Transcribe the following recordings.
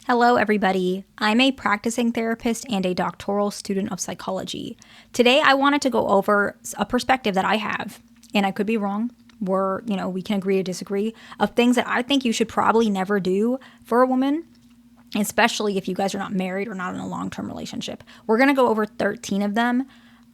Hello, everybody. I'm a practicing therapist and a doctoral student of psychology. Today, I wanted to go over a perspective that I have, and I could be wrong. We can agree to disagree, of things that I think you should probably never do for a woman, especially if you guys are not married or not in a long-term relationship. We're going to go over 13 of them.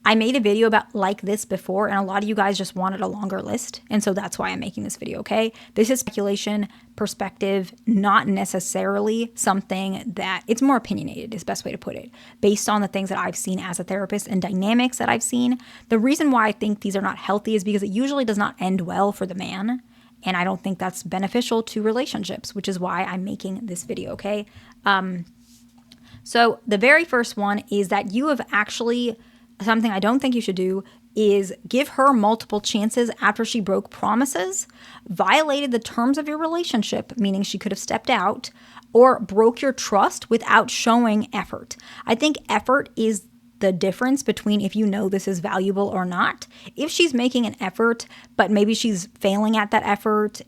I made a video about like this before, and a lot of you guys just wanted a longer list, and so that's why I'm making this video, okay? This is speculation, perspective, not necessarily something that, it's more opinionated is the best way to put it, based on the things that I've seen as a therapist and dynamics that I've seen. The reason why I think these are not healthy is because it usually does not end well for the man, and I don't think that's beneficial to relationships, which is why I'm making this video, okay? So the very first one is that you have actually... something I don't think you should do is give her multiple chances after she broke promises, violated the terms of your relationship, meaning she could have stepped out, or broke your trust without showing effort. I think effort is the difference between if you know this is valuable or not. If she's making an effort, but maybe she's failing at that effort,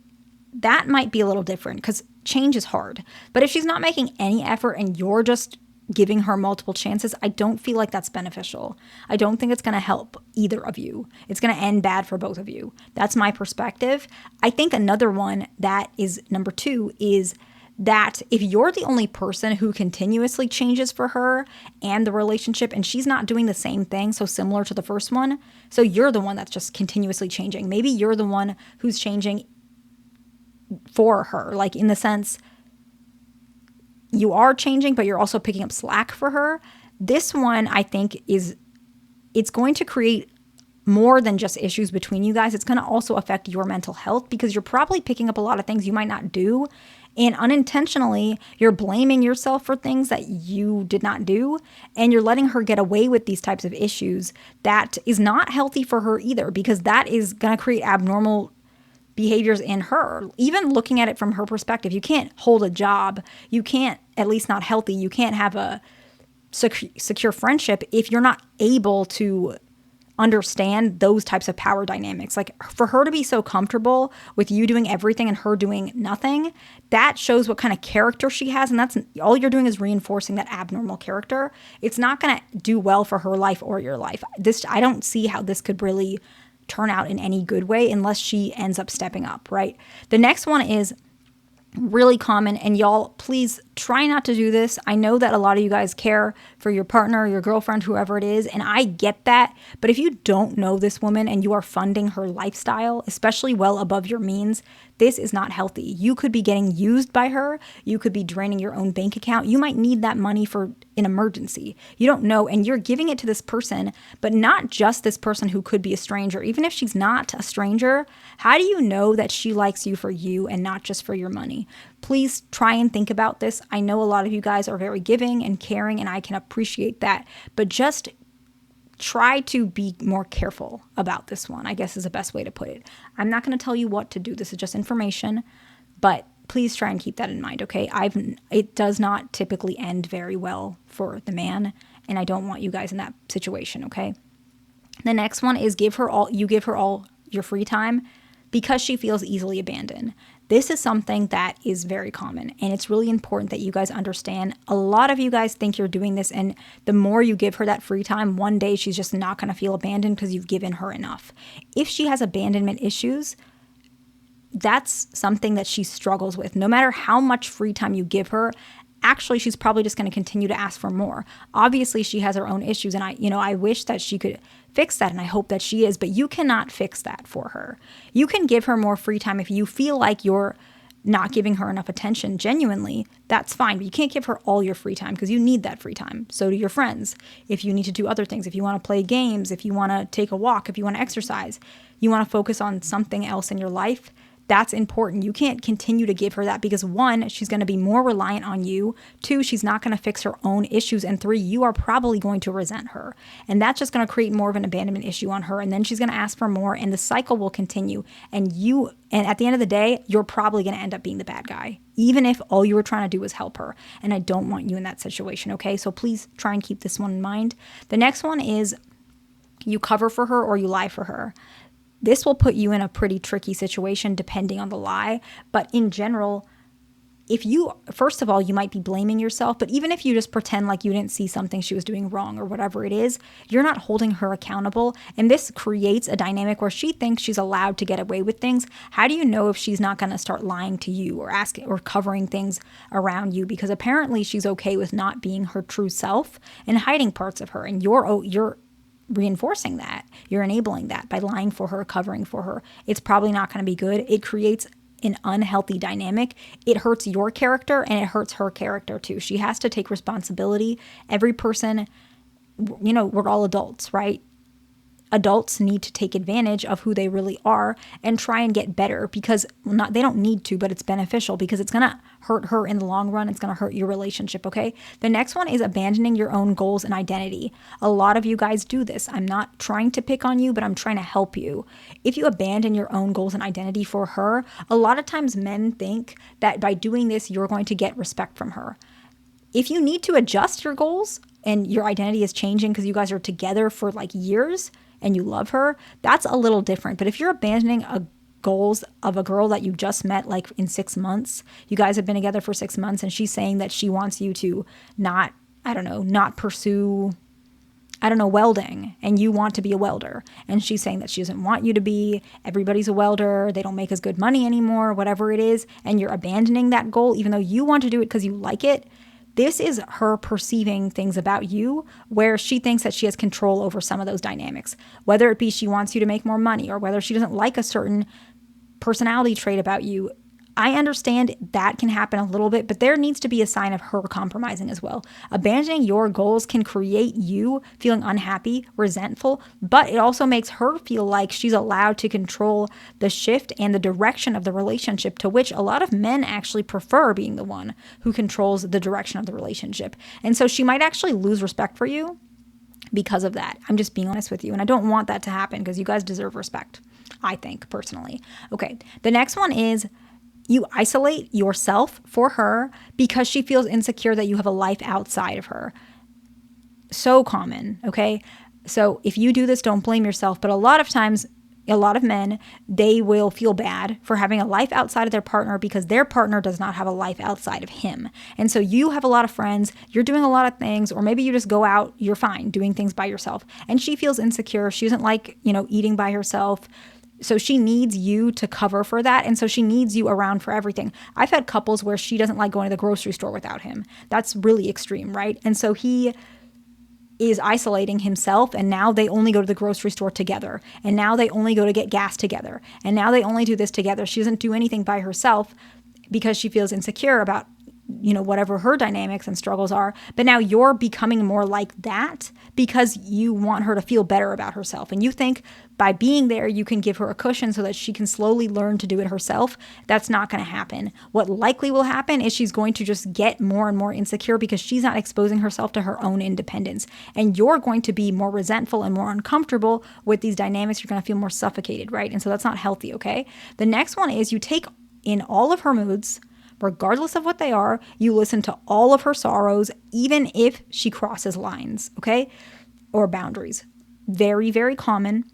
that might be a little different because change is hard. But if she's not making any effort and you're just giving her multiple chances, I don't feel like that's beneficial. I don't think it's going to help either of you. It's going to end bad for both of you. That's my perspective. I think another one that is number 2 is that if you're the only person who continuously changes for her and the relationship and she's not doing the same thing, so similar to the first one, so you're the one that's just continuously changing. Maybe you're the one who's changing for her, like in the sense you are changing, but you're also picking up slack for her. This one, I think, it's going to create more than just issues between you guys. It's going to also affect your mental health because you're probably picking up a lot of things you might not do. And unintentionally, you're blaming yourself for things that you did not do. And you're letting her get away with these types of issues. That is not healthy for her either, because that is going to create abnormal behaviors in her. Even looking at it from her perspective, you can't hold a job. You can't, at least not healthy, you can't have a secure friendship if you're not able to understand those types of power dynamics. Like, for her to be so comfortable with you doing everything and her doing nothing, that shows what kind of character she has. And that's all you're doing is reinforcing that abnormal character. It's not going to do well for her life or your life. I don't see how this could really turn out in any good way unless she ends up stepping up, right? The next one is really common, and y'all, please try not to do this. I know that a lot of you guys care for your partner, your girlfriend, whoever it is, and I get that. But if you don't know this woman and you are funding her lifestyle, especially well above your means, this is not healthy. You could be getting used by her. You could be draining your own bank account. You might need that money for an emergency. You don't know, and you're giving it to this person, but not just this person who could be a stranger. Even if she's not a stranger, how do you know that she likes you for you and not just for your money? Please try and think about this. I know a lot of you guys are very giving and caring, and I can appreciate that, but just try to be more careful about this one, I guess is the best way to put it. I'm not going to tell you what to do. This is just information, but please try and keep that in mind, okay? It does not typically end very well for the man, and I don't want you guys in that situation, okay? The next one is give her all your free time because she feels easily abandoned. This is something that is very common, and it's really important that you guys understand. A lot of you guys think you're doing this, and the more you give her that free time, one day she's just not going to feel abandoned because you've given her enough. If she has abandonment issues, that's something that she struggles with. No matter how much free time you give her, actually, she's probably just going to continue to ask for more. Obviously, she has her own issues, and I wish that she could fix that, and I hope that she is, but you cannot fix that for her. You can give her more free time if you feel like you're not giving her enough attention genuinely. That's fine, but you can't give her all your free time because you need that free time. So do your friends. If you need to do other things, if you want to play games, if you want to take a walk, if you want to exercise, you want to focus on something else in your life, that's important. You can't continue to give her that because 1, she's going to be more reliant on you. 2, she's not going to fix her own issues. And 3, you are probably going to resent her. And that's just going to create more of an abandonment issue on her. And then she's going to ask for more and the cycle will continue. And at the end of the day, you're probably going to end up being the bad guy, even if all you were trying to do was help her. And I don't want you in that situation, okay? So please try and keep this one in mind. The next one is you cover for her or you lie for her. This will put you in a pretty tricky situation depending on the lie. But in general, if you, first of all, you might be blaming yourself, but even if you just pretend like you didn't see something she was doing wrong or whatever it is, you're not holding her accountable. And this creates a dynamic where she thinks she's allowed to get away with things. How do you know if she's not going to start lying to you or asking or covering things around you? Because apparently she's okay with not being her true self and hiding parts of her. And you're reinforcing that. You're enabling that by lying for her, covering for her. It's probably not going to be good. It creates an unhealthy dynamic. It hurts your character and it hurts her character too. She has to take responsibility. Every person, we're all adults, right? Adults need to take advantage of who they really are and try and get better, because they don't need to, but it's beneficial because it's going to hurt her in the long run. It's going to hurt your relationship. Okay. The next one is abandoning your own goals and identity. A lot of you guys do this. I'm not trying to pick on you, but I'm trying to help you. If you abandon your own goals and identity for her, a lot of times men think that by doing this, you're going to get respect from her. If you need to adjust your goals and your identity is changing because you guys are together for like years, and you love her, that's a little different. But if you're abandoning goals of a girl that you just met like in 6 months, you guys have been together for 6 months, and she's saying that she wants you to not pursue, welding, and you want to be a welder. And she's saying that she doesn't want you to be, everybody's a welder, they don't make as good money anymore, whatever it is, and you're abandoning that goal, even though you want to do it because you like it. This is her perceiving things about you where she thinks that she has control over some of those dynamics, whether it be she wants you to make more money or whether she doesn't like a certain personality trait about you. I understand that can happen a little bit, but there needs to be a sign of her compromising as well. Abandoning your goals can create you feeling unhappy, resentful, but it also makes her feel like she's allowed to control the shift and the direction of the relationship, to which a lot of men actually prefer being the one who controls the direction of the relationship. And so she might actually lose respect for you because of that. I'm just being honest with you. And I don't want that to happen because you guys deserve respect, I think, personally. Okay, the next one is you isolate yourself for her because she feels insecure that you have a life outside of her. So common, okay? So if you do this, don't blame yourself. But a lot of times, a lot of men, they will feel bad for having a life outside of their partner because their partner does not have a life outside of him. And so you have a lot of friends, you're doing a lot of things, or maybe you just go out, you're fine doing things by yourself. And she feels insecure. She doesn't like, eating by herself. So she needs you to cover for that. And so she needs you around for everything. I've had couples where she doesn't like going to the grocery store without him. That's really extreme, right? And so he is isolating himself, and now they only go to the grocery store together. And now they only go to get gas together. And now they only do this together. She doesn't do anything by herself because she feels insecure about whatever her dynamics and struggles are. But now you're becoming more like that because you want her to feel better about herself. And you think by being there, you can give her a cushion so that she can slowly learn to do it herself. That's not going to happen. What likely will happen is she's going to just get more and more insecure because she's not exposing herself to her own independence. And you're going to be more resentful and more uncomfortable with these dynamics. You're going to feel more suffocated, right? And so that's not healthy, okay? The next one is you take in all of her moods, regardless of what they are. You listen to all of her sorrows, even if she crosses lines, okay? Or boundaries. Very, very common.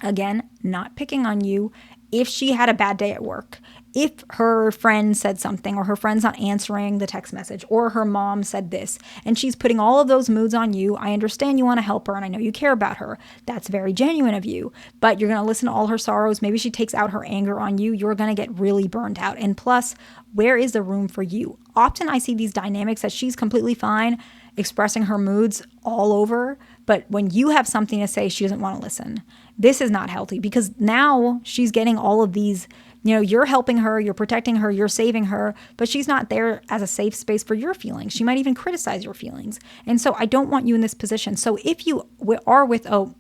Again, not picking on you. If she had a bad day at work, if her friend said something, or her friend's not answering the text message, or her mom said this, and she's putting all of those moods on you, I understand you want to help her, and I know you care about her. That's very genuine of you, but you're going to listen to all her sorrows. Maybe she takes out her anger on you. You're going to get really burned out. And plus, where is the room for you? Often I see these dynamics that she's completely fine expressing her moods all over, but when you have something to say, she doesn't want to listen. This is not healthy because now she's getting all of these, you're helping her, you're protecting her, you're saving her, but she's not there as a safe space for your feelings. She might even criticize your feelings. And so I don't want you in this position. So if you are with a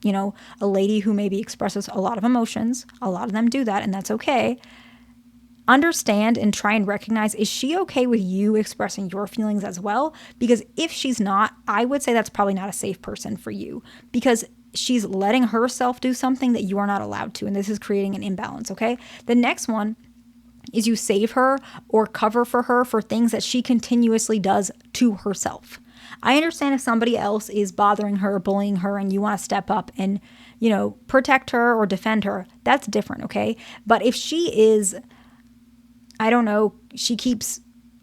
lady who maybe expresses a lot of emotions, a lot of them do that, and that's okay. Understand and try and recognize, is she okay with you expressing your feelings as well? Because if she's not, I would say that's probably not a safe person for you, because she's letting herself do something that you are not allowed to. And this is creating an imbalance, okay? The next one is you save her or cover for her for things that she continuously does to herself. I understand if somebody else is bothering her, bullying her, and you want to step up and, protect her or defend her, that's different, okay? But if she is, she keeps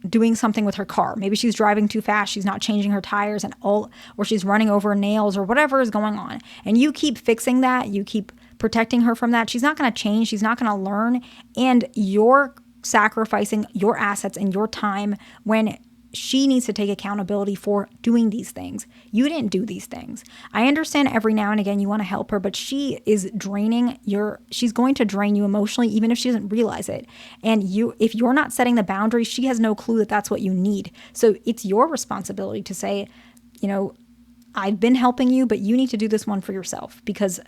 doing something with her car. Maybe she's driving too fast, she's not changing her tires or she's running over nails or whatever is going on. And you keep fixing that, you keep protecting her from that. She's not going to change, she's not going to learn, and you're sacrificing your assets and your time when she needs to take accountability for doing these things. You didn't do these things. I understand every now and again you want to help her, but she's going to drain you emotionally, even if she doesn't realize it. And if you're not setting the boundaries, she has no clue that that's what you need. So it's your responsibility to say, I've been helping you, but you need to do this one for yourself, because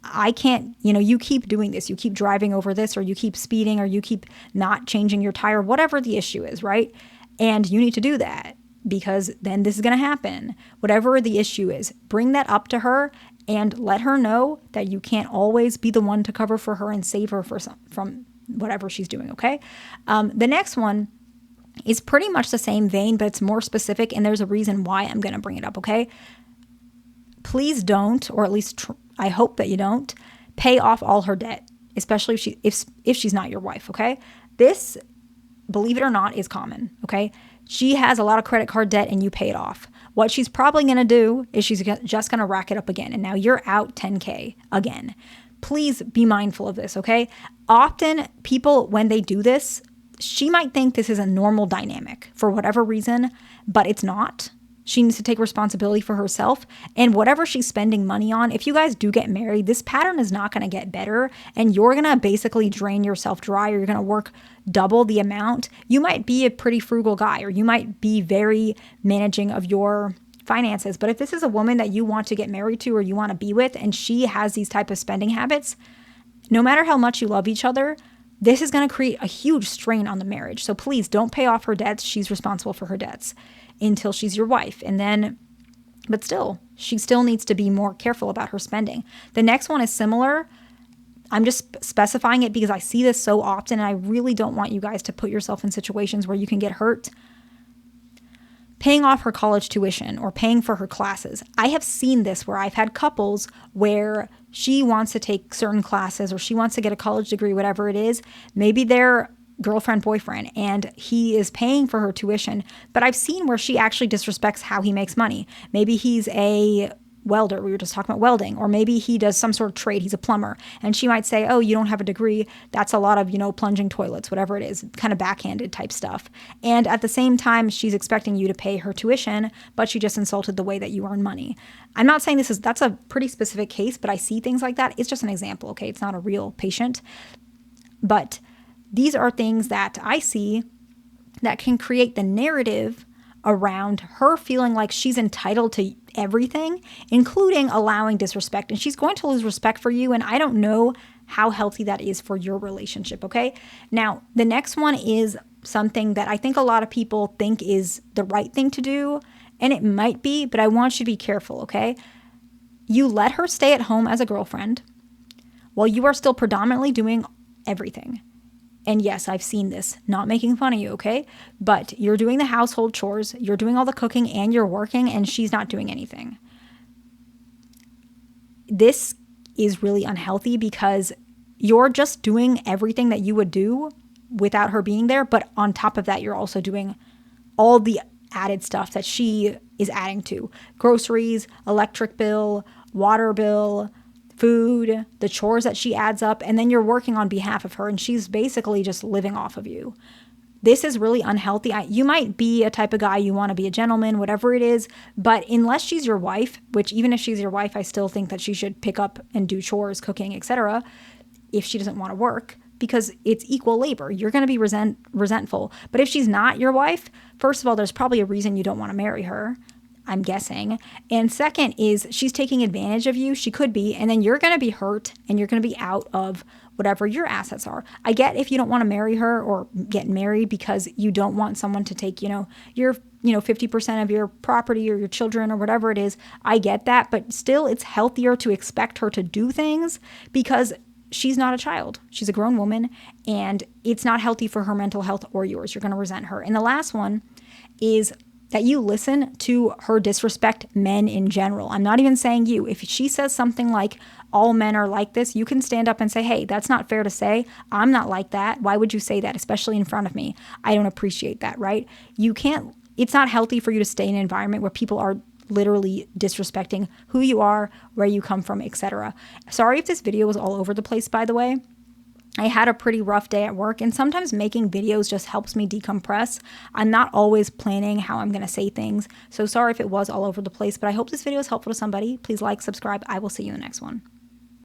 I can't, you keep doing this, you keep driving over this, or you keep speeding, or you keep not changing your tire, whatever the issue is, right? And you need to do that, because then this is going to happen. Whatever the issue is, bring that up to her and let her know that you can't always be the one to cover for her and save her from whatever she's doing, okay? The next one is pretty much the same vein, but it's more specific, and there's a reason why I'm going to bring it up, okay? Please don't, or at least I hope that you don't, pay off all her debt, especially if she's not your wife, okay? This, believe it or not, is common, okay? She has a lot of credit card debt and you pay it off. What she's probably going to do is she's just going to rack it up again, and now you're out $10K again. Please be mindful of this, okay? Often people, when they do this, she might think this is a normal dynamic for whatever reason, but it's not. She needs to take responsibility for herself, and whatever she's spending money on, if you guys do get married, this pattern is not going to get better, and you're going to basically drain yourself dry, or you're going to work double the amount. You might be a pretty frugal guy, or you might be very managing of your finances, but if this is a woman that you want to get married to or you want to be with, and she has these type of spending habits, no matter how much you love each other, this is going to create a huge strain on the marriage. So please don't pay off her debts. She's responsible for her debts until she's your wife. But still, she still needs to be more careful about her spending. The next one is similar. I'm just specifying it because I see this so often, and I really don't want you guys to put yourself in situations where you can get hurt. Paying off her college tuition or paying for her classes. I have seen this where I've had couples where she wants to take certain classes or she wants to get a college degree, whatever it is. Maybe they're girlfriend, boyfriend, and he is paying for her tuition. But I've seen where she actually disrespects how he makes money. Maybe he's a welder. We were just talking about welding. Or maybe he does some sort of trade. He's a plumber. And she might say, oh, you don't have a degree. That's a lot of, plunging toilets, whatever it is, kind of backhanded type stuff. And at the same time, she's expecting you to pay her tuition, but she just insulted the way that you earn money. I'm not saying that's a pretty specific case, but I see things like that. It's just an example, okay? It's not a real patient. But these are things that I see that can create the narrative around her feeling like she's entitled to everything, including allowing disrespect. And she's going to lose respect for you. And I don't know how healthy that is for your relationship, okay? Now, the next one is something that I think a lot of people think is the right thing to do. And it might be, but I want you to be careful, okay? You let her stay at home as a girlfriend while you are still predominantly doing everything. And yes, I've seen this, not making fun of you, okay? But you're doing the household chores, you're doing all the cooking, and you're working, and she's not doing anything. This is really unhealthy because you're just doing everything that you would do without her being there. But on top of that, you're also doing all the added stuff that she is adding to. Groceries, electric bill, water bill, food, the chores that she adds up, and then you're working on behalf of her, and she's basically just living off of you. This is really unhealthy. You might be a type of guy, you want to be a gentleman, whatever it is, but unless she's your wife, which even if she's your wife, I still think that she should pick up and do chores, cooking, etc., if she doesn't want to work, because it's equal labor. You're going to be resentful. But if she's not your wife, first of all, there's probably a reason you don't want to marry her, I'm guessing. And second is she's taking advantage of you. She could be. And then you're going to be hurt and you're going to be out of whatever your assets are. I get if you don't want to marry her or get married because you don't want someone to take, your 50% of your property or your children or whatever it is. I get that. But still, it's healthier to expect her to do things because she's not a child. She's a grown woman, and it's not healthy for her mental health or yours. You're going to resent her. And the last one is that you listen to her disrespect men in general. I'm not even saying you. If she says something like, all men are like this, you can stand up and say, hey, that's not fair to say. I'm not like that. Why would you say that, especially in front of me? I don't appreciate that, right? You can't, it's not healthy for you to stay in an environment where people are literally disrespecting who you are, where you come from, etc. Sorry if this video was all over the place, by the way. I had a pretty rough day at work, and sometimes making videos just helps me decompress. I'm not always planning how I'm going to say things, so sorry if it was all over the place, but I hope this video is helpful to somebody. Please like, subscribe. I will see you in the next one.